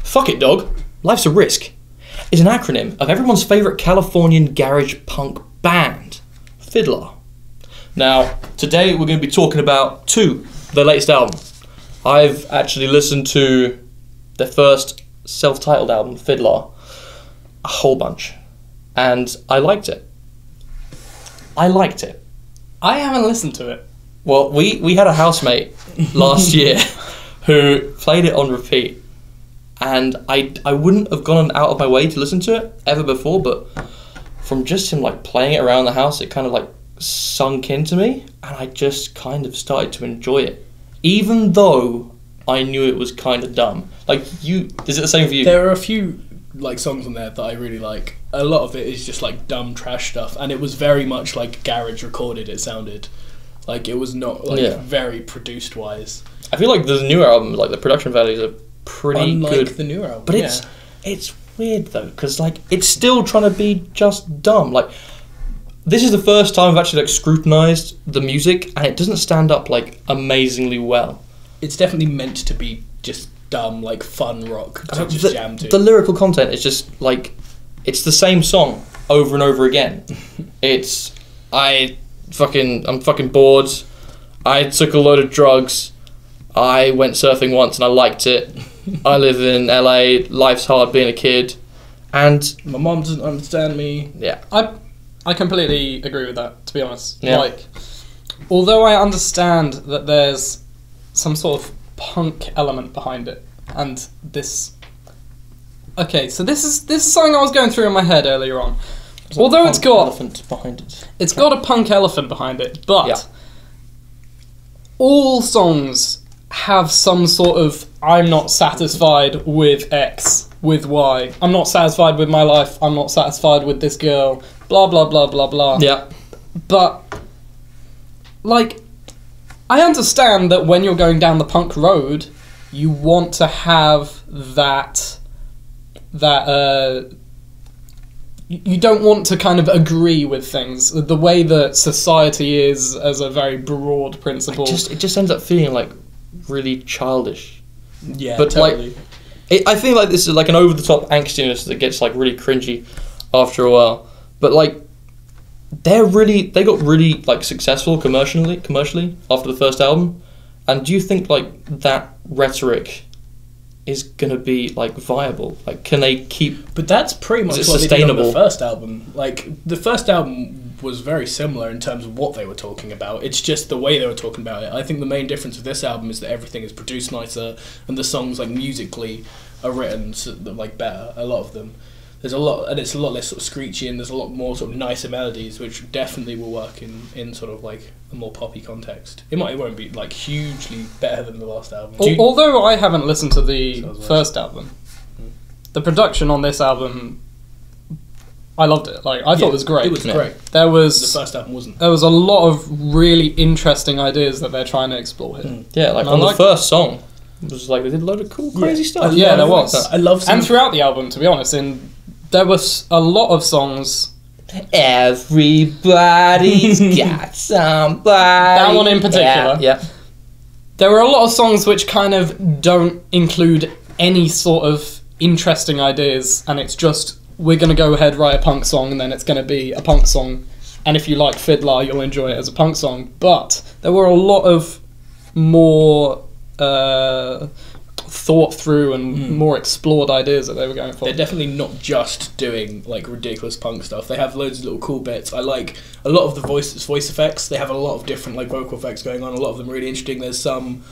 Fuck It Dog, Life's a Risk is an acronym of everyone's favourite Californian garage punk band, FIDLAR. Now, today we're going to be talking about their latest album. I've actually listened to their first self-titled album, FIDLAR, a whole bunch, and I liked it. I haven't listened to it. Well, we had a housemate last year who played it on repeat. And I wouldn't have gone out of my way to listen to it ever before, but from just him like playing it around the house, it kind of like sunk into me, and I just kind of started to enjoy it, even though I knew it was kind of dumb. Like, is it the same for you? There are a few like songs on there that I really like. A lot of it is just like dumb trash stuff, and it was very much like garage recorded. It sounded like it was not like very produced wise. I feel like the newer album, like the production values are pretty good. The new album, but it's weird though, because like it's still trying to be just dumb. Like, this is the first time I've actually like scrutinized the music, and it doesn't stand up like amazingly well. It's definitely meant to be just dumb, like fun rock to just jam to. The lyrical content is just like, it's the same song over and over again. I'm fucking bored. I took a load of drugs. I went surfing once and I liked it. I live in LA. Life's hard being a kid, and my mom doesn't understand me. Yeah, I completely agree with that, to be honest. Yeah. Like, although I understand that there's some sort of punk element behind it, and this. Okay, so this is something I was going through in my head earlier on. Although it's got elephant behind it. It's got a punk elephant behind it, but all songs have some sort of I'm not satisfied with X, with Y. I'm not satisfied with my life. I'm not satisfied with this girl. Blah, blah, blah, blah, blah. Yeah. But, like, I understand that when you're going down the punk road, you want to have you don't want to kind of agree with things. The way that society is as a very broad principle. It just ends up feeling like really childish. Yeah, but totally. Like, I think like this is like an over-the-top angstiness that gets like really cringy after a while. But like, they got really like successful commercially after the first album. And do you think like that rhetoric is gonna be like viable? Like, can they keep? But that's pretty much what they did on the first album. Like, the first album was very similar in terms of what they were talking about. It's just the way they were talking about it. I think the main difference with this album is that everything is produced nicer, and the songs like musically are written like better. A lot of them. There's a lot, and it's a lot less sort of screechy, and there's a lot more sort of nicer melodies, which definitely will work in sort of like a more poppy context. It won't be like hugely better than the last album. Although I haven't listened to the first album, the production on this album, I loved it. Like, I thought it was great. It was great. The first album wasn't. There was a lot of really interesting ideas that they're trying to explore here. Yeah, like on the first song, it was like they did a load of cool, crazy stuff. Yeah, there was. I love. And throughout the album, to be honest, there was a lot of songs. Everybody's got somebody. That one in particular. Yeah. There were a lot of songs which kind of don't include any sort of interesting ideas, and it's just, we're going to go ahead, write a punk song, and then it's going to be a punk song. And if you like FIDLAR, you'll enjoy it as a punk song. But there were a lot of more thought through and more explored ideas that they were going for. They're definitely not just doing like ridiculous punk stuff. They have loads of little cool bits. I like a lot of the voice effects. They have a lot of different like vocal effects going on. A lot of them are really interesting. There's some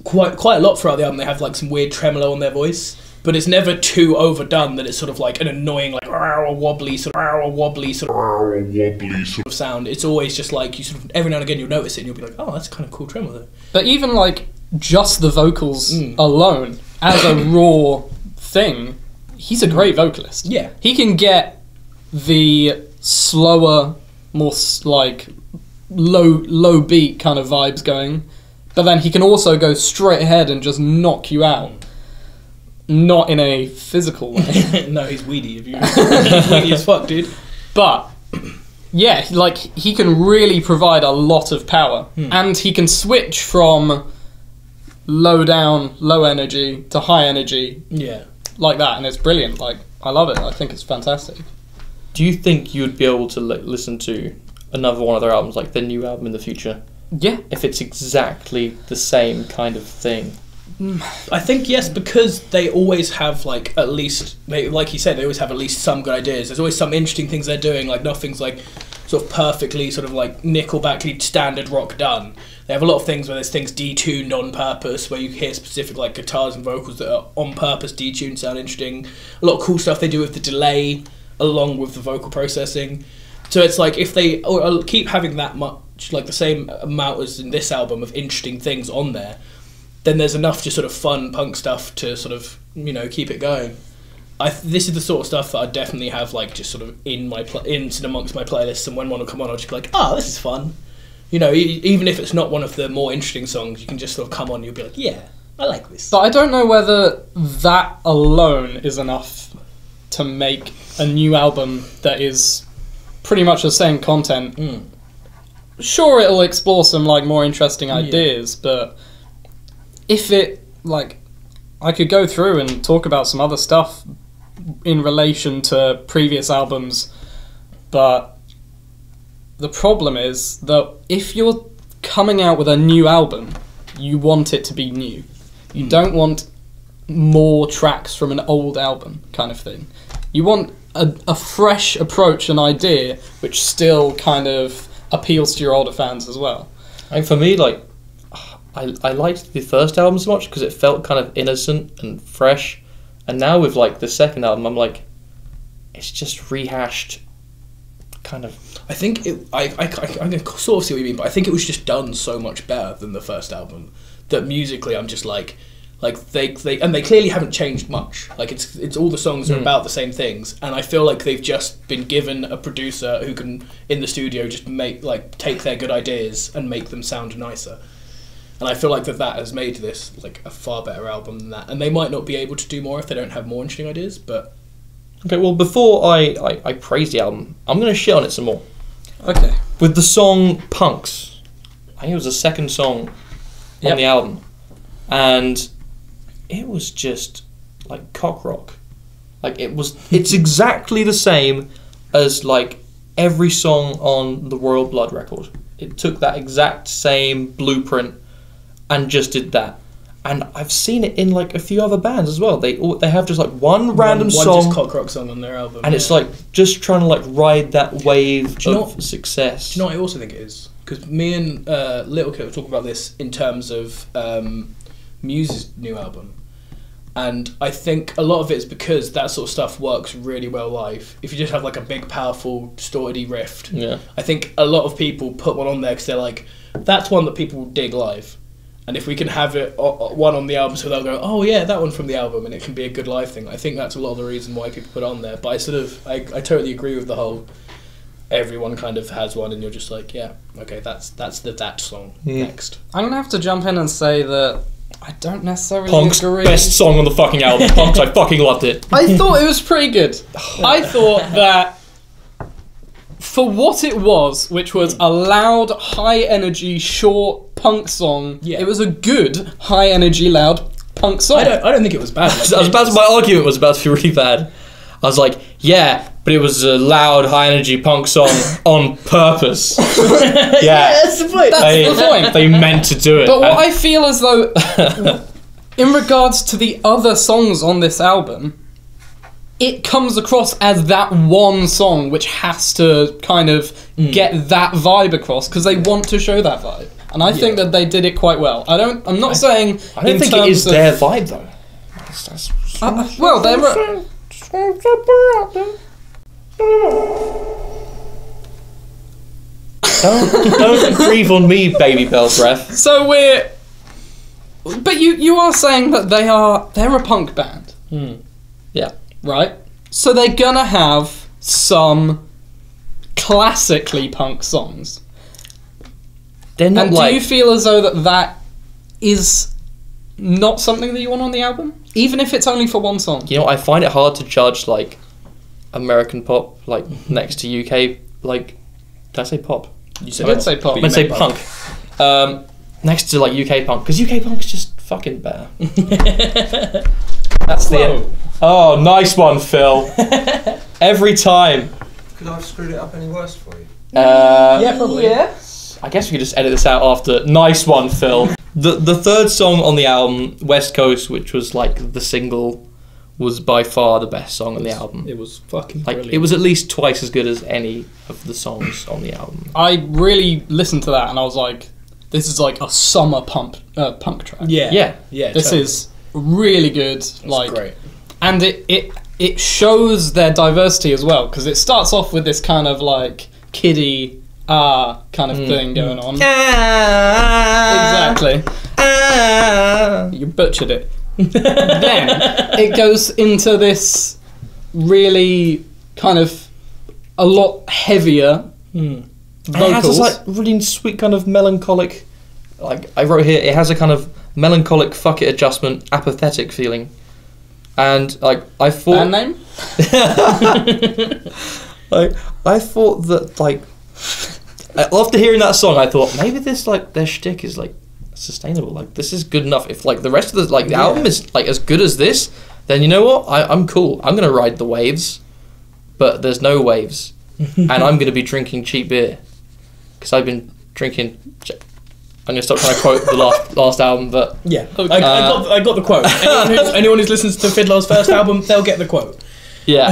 quite a lot throughout the album. They have like some weird tremolo on their voice, but it's never too overdone that it's sort of like an annoying like wobbly sort of sound. It's always just like, you sort of every now and again you'll notice it and you'll be like, oh, that's kind of cool tremolo. But even like just the vocals alone as a raw thing, he's a great vocalist. Yeah, he can get the slower, more like low beat kind of vibes going, but then he can also go straight ahead and just knock you out. Not in a physical way. No, he's weedy. He's weedy as fuck, dude. But yeah, like he can really provide a lot of power, and he can switch from low down, low energy to high energy, like that, and it's brilliant. Like, I love it. I think it's fantastic. Do you think you'd be able to listen to another one of their albums, like their new album in the future? Yeah. If it's exactly the same kind of thing? I think yes, because they always have like at least, like you said, they always have at least some good ideas. There's always some interesting things they're doing. Like nothing's like sort of perfectly sort of like Nickelback standard rock done. They have a lot of things where there's things detuned on purpose, where you hear specific like guitars and vocals that are on purpose detuned, sound interesting. A lot of cool stuff they do with the delay along with the vocal processing. So it's like if they keep having that much, like the same amount as in this album of interesting things on there, then there's enough just sort of fun punk stuff to sort of, you know, keep it going. This is the sort of stuff that I definitely have like just sort of in amongst my playlists, and when one will come on, I'll just be like, oh, this is fun. You know, even if it's not one of the more interesting songs, you can just sort of come on and you'll be like, yeah, I like this. But I don't know whether that alone is enough to make a new album that is pretty much the same content. Sure, it'll explore some like more interesting ideas, but if it, like, I could go through and talk about some other stuff in relation to previous albums, but the problem is that if you're coming out with a new album, you want it to be new. You don't want more tracks from an old album kind of thing. You want a fresh approach and idea which still kind of appeals to your older fans as well. And for me, like, I liked the first album so much because it felt kind of innocent and fresh, and now with like the second album, I'm like, it's just rehashed, kind of. I think I can sort of see what you mean, but I think it was just done so much better than the first album that musically I'm just like they clearly haven't changed much. Like it's all the songs are about the same things, and I feel like they've just been given a producer who can in the studio just take their good ideas and make them sound nicer. And I feel like that has made this like a far better album than that. And they might not be able to do more if they don't have more interesting ideas, but... Okay, well, before I praise the album, I'm going to shit on it some more. Okay. With the song Punks. I think it was the second song on the album. And it was just like cock rock. Like it's exactly the same as like every song on the Royal Blood record. It took that exact same blueprint and just did that. And I've seen it in like a few other bands as well. They have just like one random song, just cock rock song on their album, and it's like just trying to like ride that wave of success. Do you know what I also think it is? Because me and Little Kid were talking about this in terms of Muse's new album, and I think a lot of it is because that sort of stuff works really well live. If you just have like a big, powerful, distorted riff, I think a lot of people put one on there because they're like, that's one that people dig live. And if we can have it one on the album, so they'll go, oh yeah, that one from the album, and it can be a good live thing. I think that's a lot of the reason why people put it on there. But I totally agree with the whole, everyone kind of has one, and you're just like, yeah, okay, that's that song next. I'm gonna have to jump in and say that I don't necessarily Punk's agree. Best song on the fucking album. Punks, I fucking loved it. I thought it was pretty good. I thought that for what it was, which was a loud, high-energy, short punk song, it was a good, high-energy, loud punk song. I don't think it was bad. My argument was about to be really bad. I was like, yeah, but it was a loud, high-energy punk song on purpose. Yeah, that's the point. That's the point. They meant to do it. But what I feel as though, in regards to the other songs on this album, it comes across as that one song which has to kind of get that vibe across because they want to show that vibe, and I think that they did it quite well. I'm not saying I don't think it is their vibe though. Well, they're don't breathe on me, baby bell breath. So but you are saying that they're a punk band. Yeah. Right? So they're gonna have some classically punk songs. They're not. And do you feel as though that is not something that you want on the album? Even if it's only for one song? You know, I find it hard to judge like American pop like next to UK like Did I say pop? You said I did say pop. I meant to say punk. Next to like UK punk, because UK punk's just fucking better. That's the end. Oh, nice one, Phil. Every time. Could I have screwed it up any worse for you? Yeah, probably. Yes. I guess we could just edit this out after. Nice one, Phil. The third song on the album, West Coast, which was like the single, was by far the best song on the album. It was fucking Like brilliant. it was at least twice as good as any of the songs on the album. I really listened to that and I was like, this is like a summer punk track. Yeah. This totally. is really good. It's Like, great. and it shows their diversity as well, because it starts off with this kind of like kiddie kind of thing going on. Exactly. You butchered it. Then it goes into this really kind of a lot heavier And it has vocals. this like really sweet kind of melancholic, like I wrote here, it has a kind of melancholic fuck it adjustment, apathetic feeling. And like I thought Band name? like I thought that like after hearing that song I thought maybe this like their shtick is like sustainable, like this is good enough. If like the rest of the like the album is like as good as this, then you know what, I'm cool, I'm gonna ride the waves, but there's no waves. And I'm gonna be drinking cheap beer because I've been drinking. I'm gonna stop trying to quote the last album, but Yeah, I got the quote. Anyone who's listens to FIDLAR's first album, they'll get the quote. yeah.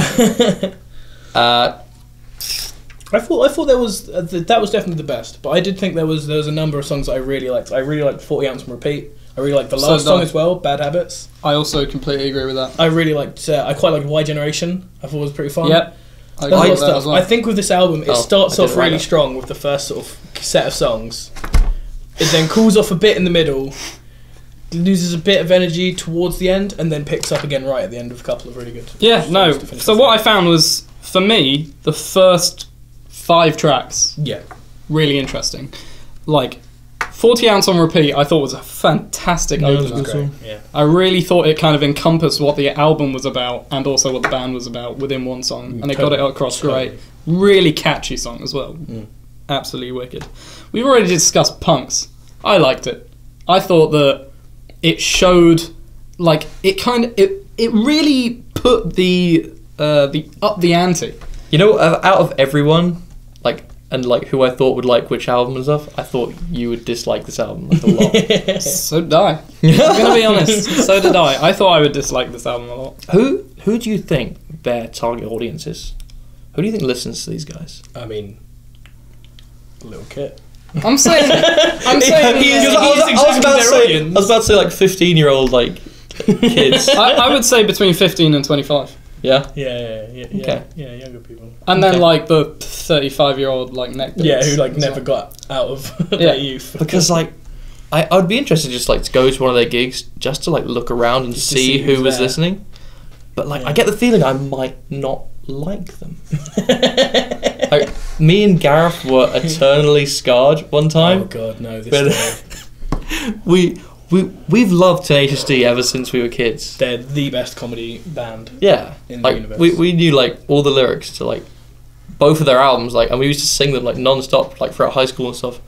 I thought there was that was definitely the best, but I did think there was a number of songs that I really liked. I really liked 40 Ounce on Repeat. I really liked the So last song did I. as well, Bad Habits. I also completely agree with that. I really liked. I quite liked Y Generation. I thought it was pretty fun. Yep. I There's a lot agree of with that stuff. as well. I think with this album, it starts I off didn't write really that. strong with the first sort of set of songs. It then cools off a bit in the middle, loses a bit of energy towards the end, and then picks up again right at the end with a couple of really good. Yeah, songs no. to finish So off. what I found was, for me, the first 5 tracks Yeah. really interesting. Like 40 Ounce on Repeat, I thought was a fantastic opener. Great. Yeah. I really thought it kind of encompassed what the album was about and also what the band was about within one song, and it got it across great. Really catchy song as well. Absolutely wicked. We've already discussed Punks. I liked it. I thought that it showed, like, it really put the up the ante. You know, out of everyone, like, and like who I thought would like which album and stuff, I thought you would dislike this album like, a lot. So did I. I'm gonna be honest. So did I. I thought I would dislike this album a lot. Who do you think their target audience is? Who do you think listens to these guys? I mean, Little Kit. I'm saying. I was about to say like 15-year-old like kids. I would say between 15 and 25. Yeah. Yeah, Okay. yeah, younger people. And then Okay. like the 35-year-old like neck. Yeah, who like as never well. got out of Yeah. their youth. Because like I'd be interested just like to go to one of their gigs just to like look around and Just to see see who who's was there. listening. But like Yeah. I get the feeling I might not like them. Like me and Gareth were eternally scarred one Oh time. god, no! But we've loved Tenacious D ever since we were kids. They're the best comedy band. Yeah, In the like universe. we knew like all the lyrics to like both of their albums, like, and we used to sing them like non-stop, like throughout high school and stuff.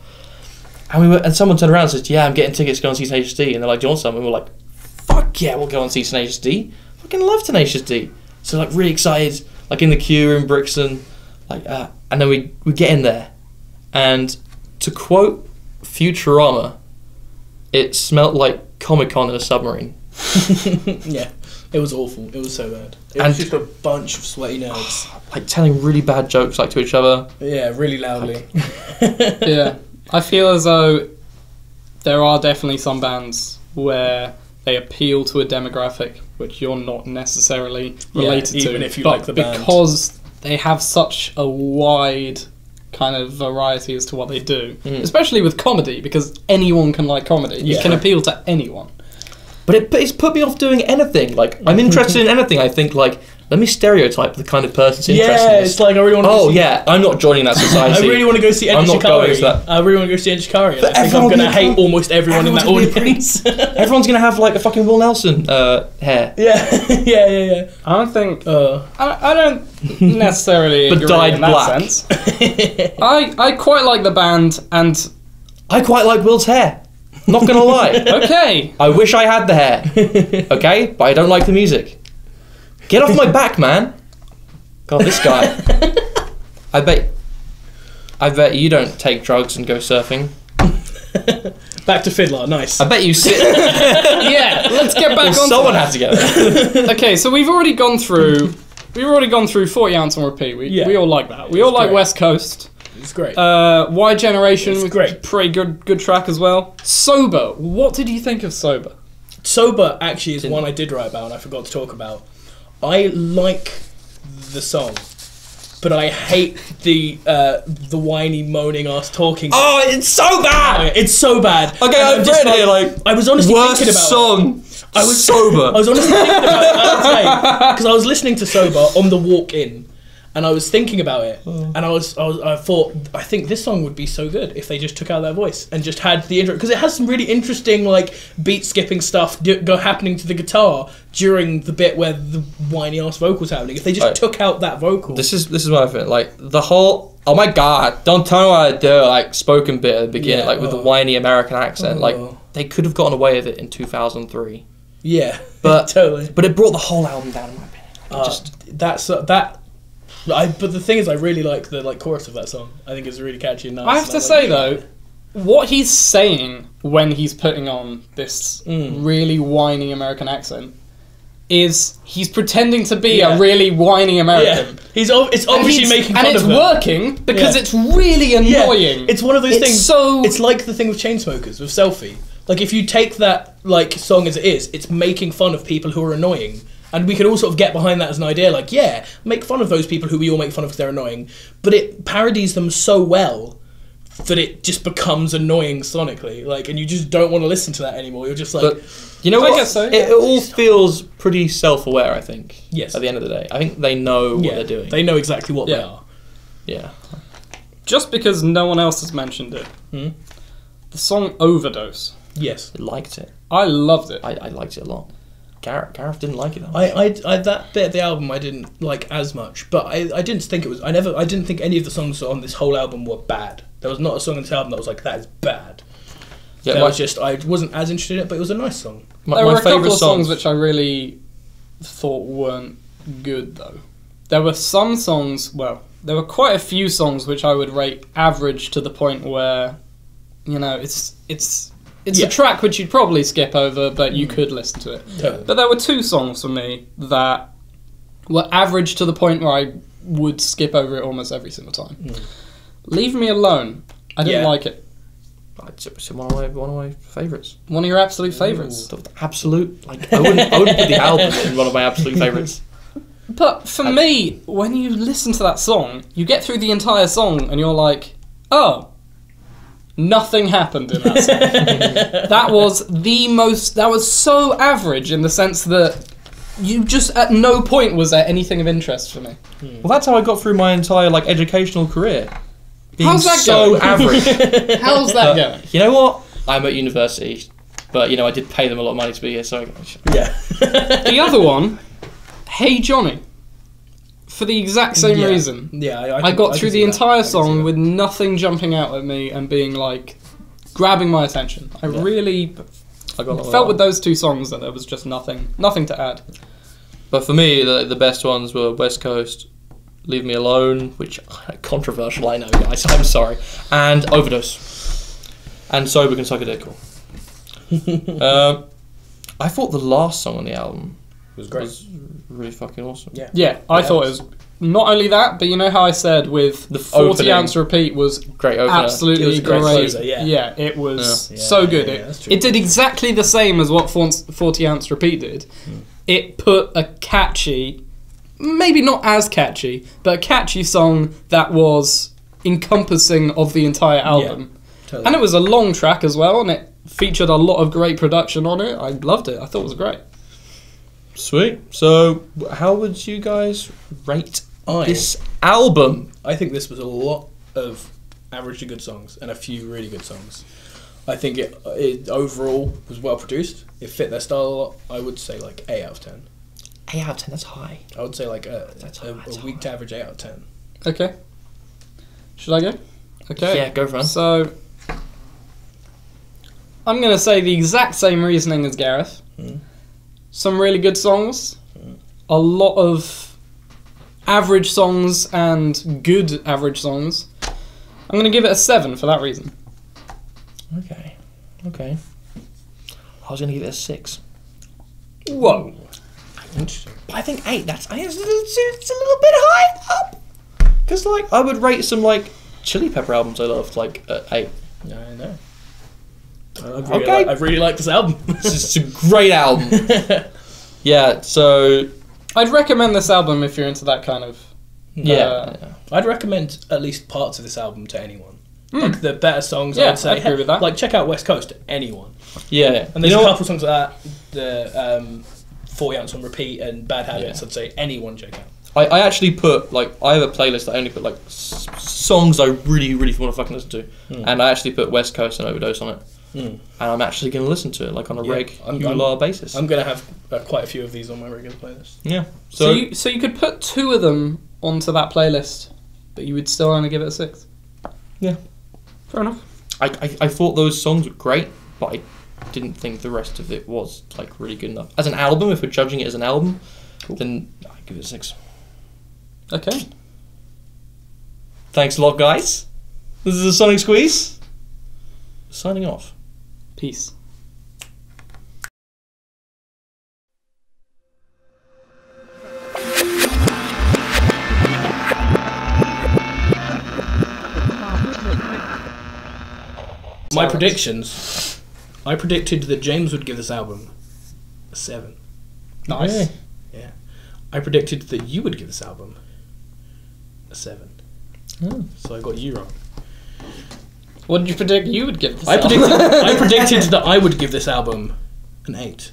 And someone turned around and said, "Yeah, I'm getting tickets to go and see Tenacious D," and they're like, "Do you want some?" And we're like, "Fuck yeah, we'll go and see Tenacious D. Fucking love Tenacious D." So like really excited, like in the queue in Brixton, like, and then we get in there, and to quote Futurama, it smelt like Comic-Con in a submarine. Yeah, it was awful. It was so bad. It And- was just a bunch of sweaty nerds. Like telling really bad jokes like to each other. Yeah, really loudly. Yeah, I feel as though there are definitely some bands where they appeal to a demographic which you're not necessarily related even to, if you but like the band. because they have such a wide kind of variety as to what they do, especially with comedy, because anyone can like comedy. You Yeah. can appeal to anyone. But it's put me off doing anything. Like, I'm interested in anything. I think, like, let me stereotype the kind of person that's interested in this. It's like I really want to Oh yeah, I'm not joining that society. I really want to go see Ed I'm not going to Shikari. that. I really want to go see Ed Shikari. But I think I'm going to hate almost everyone in that everyone's audience. Everyone's gonna have like a fucking Will Nelson hair. Yeah. I don't think. I I don't necessarily But agree dyed in that black. sense. I quite like the band, and I quite like Will's hair. Not gonna lie. okay. I wish I had the hair. Okay, but I don't like the music. Get off my back, man. God, this guy. I bet you don't take drugs and go surfing. Back to FIDLAR, nice. I bet you sit. Yeah, let's get back on. Someone has to get there. Okay, so we've already gone through 40 ounce on repeat. We all like that. We all like great. West Coast. It's great. Y Generation It's was great. pretty good track as well. Sober. What did you think of Sober? Sober actually is one I did write about and I forgot to talk about. I like the song, but I hate the whiny, moaning ass talking. Oh, it's so bad. It's so bad. Okay, And I've just read here like I was honestly worst thinking about song. I was sober. I was honestly thinking about it the other day because I was listening to Sober on the walk in, and I was thinking about it, and I thought I think this song would be so good if they just took out their voice and just had the intro, because it has some really interesting like beat skipping stuff happening to the guitar during the bit where the whiny ass vocals happening. If they just took out that vocal, This is what I think. Like the whole oh my god, don't tell me what I do. Like spoken bit at the beginning, like with the whiny American accent. Like they could have gotten away with it in 2003. yeah, But totally. But it brought the whole album down in my opinion. But the thing is, I really like the chorus of that song. I think it's really catchy and nice. I have to say though, what he's saying when he's putting on this really whiny American accent is he's pretending to be a really whiny American. Yeah. It's obviously making fun and it's of them. working because it's really annoying. Yeah. It's one of those things. So it's like the thing with Chainsmokers with Selfie. Like if you take that like song as it is, it's making fun of people who are annoying. And we can all sort of get behind that as an idea, like, yeah, make fun of those people who we all make fun of because they're annoying. But it parodies them so well that it just becomes annoying sonically. Like, and you just don't want to listen to that anymore. You're just like... But you know I what? guess so. It all feels pretty self-aware, I think. Yes. At the end of the day. I think they know what they're doing. They know exactly what they are. Yeah. just because no one else has mentioned it, the song Overdose. Yes. I liked it. I loved it. I liked it a lot. Gareth didn't like it that much. I that bit of the album I didn't like as much, but I didn't think it was. I didn't think any of the songs on this whole album were bad. There was not a song on this album that was like that is bad. Yeah, There was just I wasn't as interested in it, but it was a nice song. There were a couple favourite of songs which I really thought weren't good though. There were some songs, well, there were quite a few songs which I would rate average to the point where, you know, it's a track which you'd probably skip over, but you could listen to it. Totally. But there were two songs for me that were average to the point where I would skip over it almost every single time. Leave Me Alone. I didn't like it. It's one of my favourites. One of your absolute favourites. The absolute, like, I wouldn't put the album in one of my absolute favourites. But for me, when you listen to that song, you get through the entire song and you're like, oh, nothing happened in that song. That was so average in the sense that you just, at no point was there anything of interest for me. Well, that's how I got through my entire, like, educational career. Being How's that so going? average. How's that going? You know what? I'm at university, but, you know, I did pay them a lot of money to be here, so... Yeah. The other one, Hey Johnny, for the exact same reason. Yeah, I got through the entire song with nothing jumping out at me and being like, grabbing my attention. I really felt with those two songs that there was just nothing to add. But for me, the best ones were West Coast, Leave Me Alone, which controversial, I know, guys. I'm sorry, and Overdose, and Sober Can Suck a Dick. I thought the last song on the album was great. Was really fucking awesome. Yeah, I thought it was not only that, but you know how I said with the 40 ounce repeat was great opener. absolutely It was a great great. closer, yeah. It was so good. that's true. It did exactly the same as what 40 ounce repeat did. It put a catchy, maybe not as catchy, but a catchy song that was encompassing of the entire album. Totally. And it was a long track as well, and it featured a lot of great production on it. I loved it. I thought it was great. Sweet. So, how would you guys rate this album? I think this was a lot of averagely good songs and a few really good songs. I think it overall was well produced. It fit their style a lot. I would say like 8 out of 10. 8 out of 10, that's high. I would say like a weak to average 8 out of 10. Okay. Should I go? Okay. Yeah, go for it. So, I'm going to say the exact same reasoning as Gareth. Some really good songs. A lot of average songs and good average songs. I'm going to give it a 7 for that reason. Okay. I was going to give it a 6. Whoa. Interesting. But I think 8, it's a little bit high up. Because, like, I would rate some, like, Chili Pepper albums I loved, like, at 8. Yeah, I know. Okay. I really like this album. It's a great album. Yeah, so... I'd recommend this album if you're into that kind of... Yeah. I'd recommend at least parts of this album to anyone. Like the better songs, Yeah, I'd say. I'd agree with that. Like, check out West Coast to anyone. Yeah. And there's a couple songs like that. The 40 Ounce on Repeat and Bad Habits, I'd say anyone check out. I actually put, like, I have a playlist that I only put, like, songs I really, really want to fucking listen to. And I actually put West Coast and Overdose on it. And I'm actually going to listen to it, like, on a regular basis. I'm going to have quite a few of these on my regular playlist. Yeah. So you could put 2 of them onto that playlist, but you would still only give it a 6? Yeah. Fair enough. I thought those songs were great, but I didn't think the rest of it was, like, really good enough. As an album, if we're judging it as an album, then I give it a 6. Okay. Thanks a lot, guys. This is a Sonic Squeeze. Signing off. Peace. My predictions. I predicted that James would give this album a 7. Nice. Yeah. Yeah. I predicted that you would give this album a 7. So I got you wrong. What did you predict you would give this I album? I predicted that I would give this album an 8.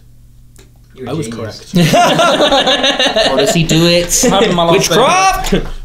I was correct. How does he do it? Having my last day. Witchcraft!